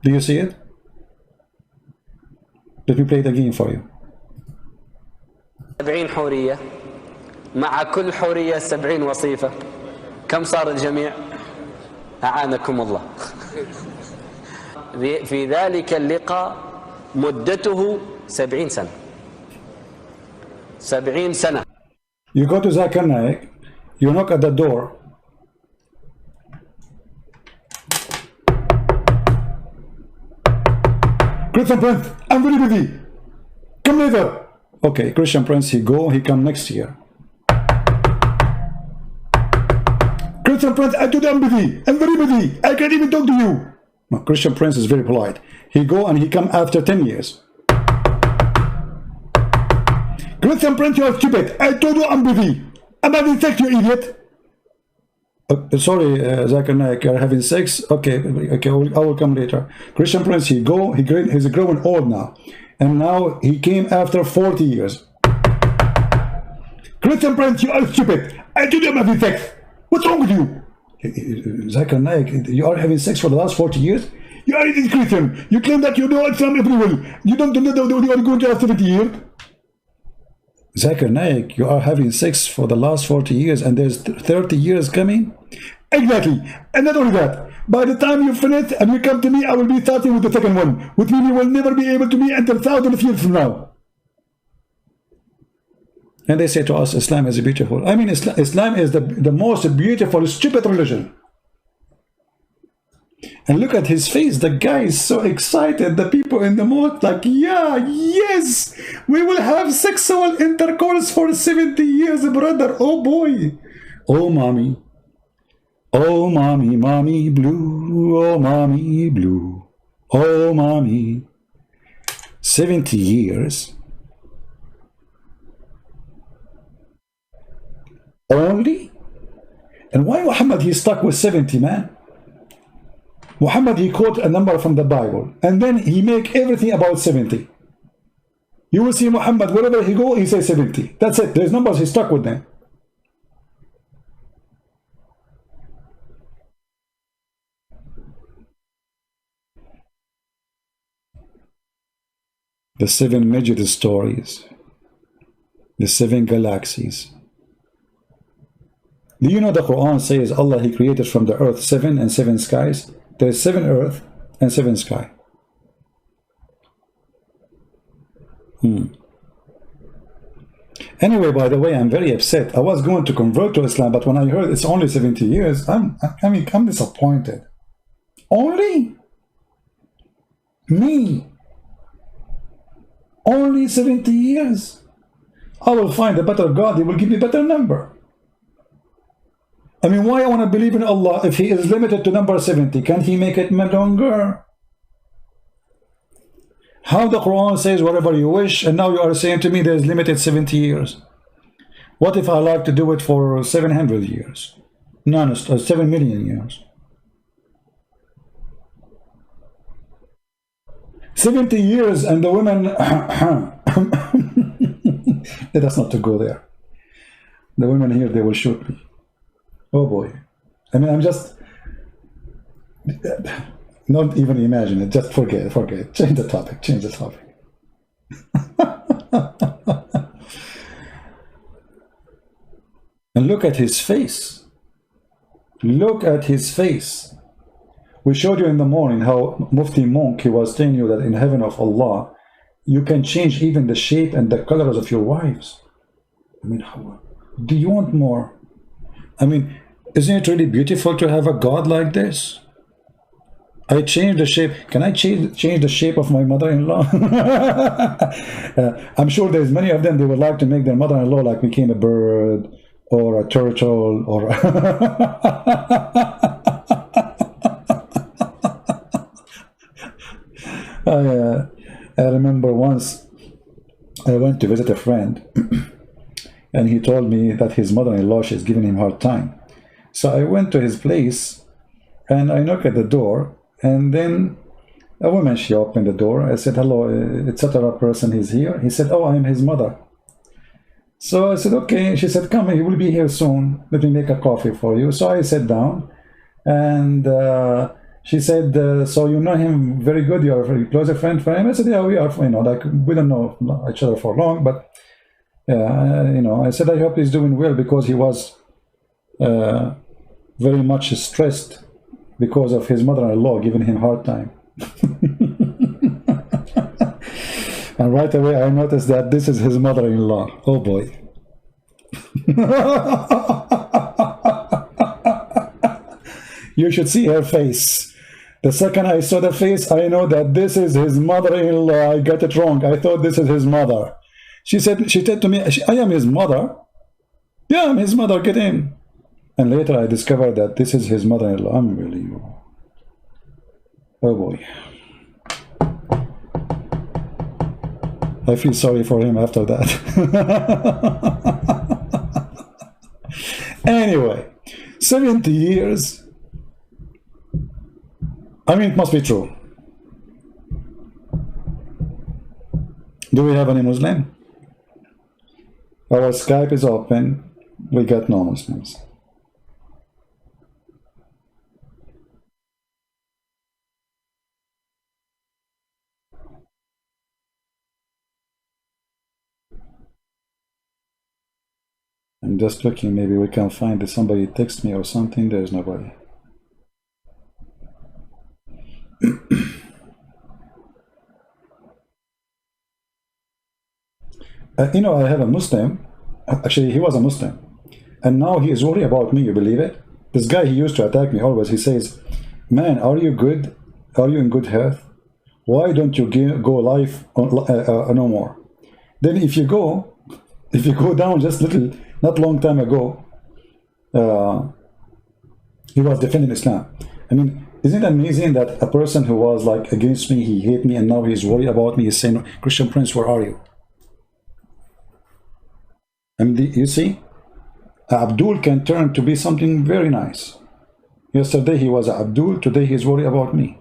Do you see it? Let me play it again for you. 70 حورية مع كل حورية 70 وصيفة. كم صار الجميع؟ أعانكم الله. في ذلك اللقاء مدته 70 سنة. 70 سنة. You go to Zakir Naik, you knock at the door. Christian Prince, I'm very busy. Come later. Okay, Christian Prince, he come next year. Christian Prince, I told you I'm busy. I'm very busy. I can't even talk to you. No, Christian Prince is very polite. He go and he come after 10 years. Christian Prince, you are stupid. I told you I'm busy. I'm having sex, you idiot. Sorry, Zakir Naik, you're having sex? Okay, I will come later. Christian Prince, he's growing old now. And now he came after 40 years. Christian Prince, you are stupid. I told you I'm having sex. What's wrong with you? Zakir Naik, you are having sex for the last 40 years? You are a Christian. You claim that you know Islam everywhere. You don't know that you are going to have 70 years. Zakir Naik, you are having sex for the last 40 years and there's 30 years coming? Exactly. And not only that, by the time you finish and you come to me, I will be starting with the second one, which means you will never be able to meet until thousands of years from now. And they say to us, Islam is beautiful. I mean, Islam is the most beautiful, stupid religion. And look at his face. The guy is so excited. The people in the mosque like, yeah, yes, we will have sexual intercourse for 70 years, brother. Oh boy. Oh mommy. Oh mommy, mommy blue. Oh mommy blue. Oh mommy. 70 years. Only? And why Muhammad, he's stuck with 70, man? Muhammad, he quote a number from the Bible and then he make everything about 70. You will see Muhammad, wherever he go, he says 70. That's it. There's numbers, he's stuck with them. The 7 major stories, the 7 galaxies. Do you know the Quran says Allah, he created from the earth 7 and 7 skies? There is 7 earth and 7 sky. Anyway, by the way, I'm very upset. I was going to convert to Islam, but when I heard it's only 70 years, I'm disappointed. Only? Me? Only 70 years? I will find a better God, he will give me a better number. I mean, why I want to believe in Allah if he is limited to number 70? Can't he make it longer? How the Quran says whatever you wish, and now you are saying to me there is limited 70 years. What if I like to do it for 700 years? No, 7 million years. 70 years and the women... Let us not to go there. The women here, they will shoot me. Oh boy. I mean, I'm just... Not even imagine it. Just forget. Change the topic. And look at his face. Look at his face. We showed you in the morning how Mufti Monk, he was telling you that in heaven of Allah, you can change even the shape and the colors of your wives. I mean, how, do you want more? I mean, isn't it really beautiful to have a God like this? I changed the shape. Can I change the shape of my mother-in-law? I'm sure there's many of them, they would like to make their mother-in-law like became a bird or a turtle or I remember once I went to visit a friend and he told me that his mother-in-law, she's giving him a hard time. So I went to his place and I knocked at the door, and then a woman, she opened the door. I said, hello, etc. person is here. He said, oh, I'm his mother. So I said, okay. She said, come, he will be here soon. Let me make a coffee for you. So I sat down and she said, so you know him very good, you're a very close friend for him? I said, yeah, we are, you know, like we don't know each other for long, but yeah, you know, I said, I hope he's doing well, because he was very much stressed because of his mother-in-law giving him a hard time. And right away I noticed that this is his mother-in-law. Oh boy. You should see her face. The second I saw the face, I know that this is his mother-in-law. I got it wrong. I thought this is his mother. She said to me, I am his mother. Yeah, I'm his mother, get in. And later I discovered that this is his mother-in-law. Unbelievable. Oh boy. I feel sorry for him after that. Anyway, 70 years. I mean, it must be true. Do we have any Muslim? Our Skype is open. We got no Muslims. I'm just looking, maybe we can find somebody text me or something. There's nobody. You know, I have a Muslim. Actually, he was a Muslim. And now he is worried about me, you believe it? This guy, he used to attack me always. He says, man, are you good? Are you in good health? Why don't you go live no more? Then if you go down just little, not long time ago, he was defending Islam. I mean, isn't it amazing that a person who was like against me, he hate me, and now he's worried about me, he's saying, Christian Prince, where are you? I mean, you see, Abdul can turn to be something very nice. Yesterday he was Abdul, today he's worried about me.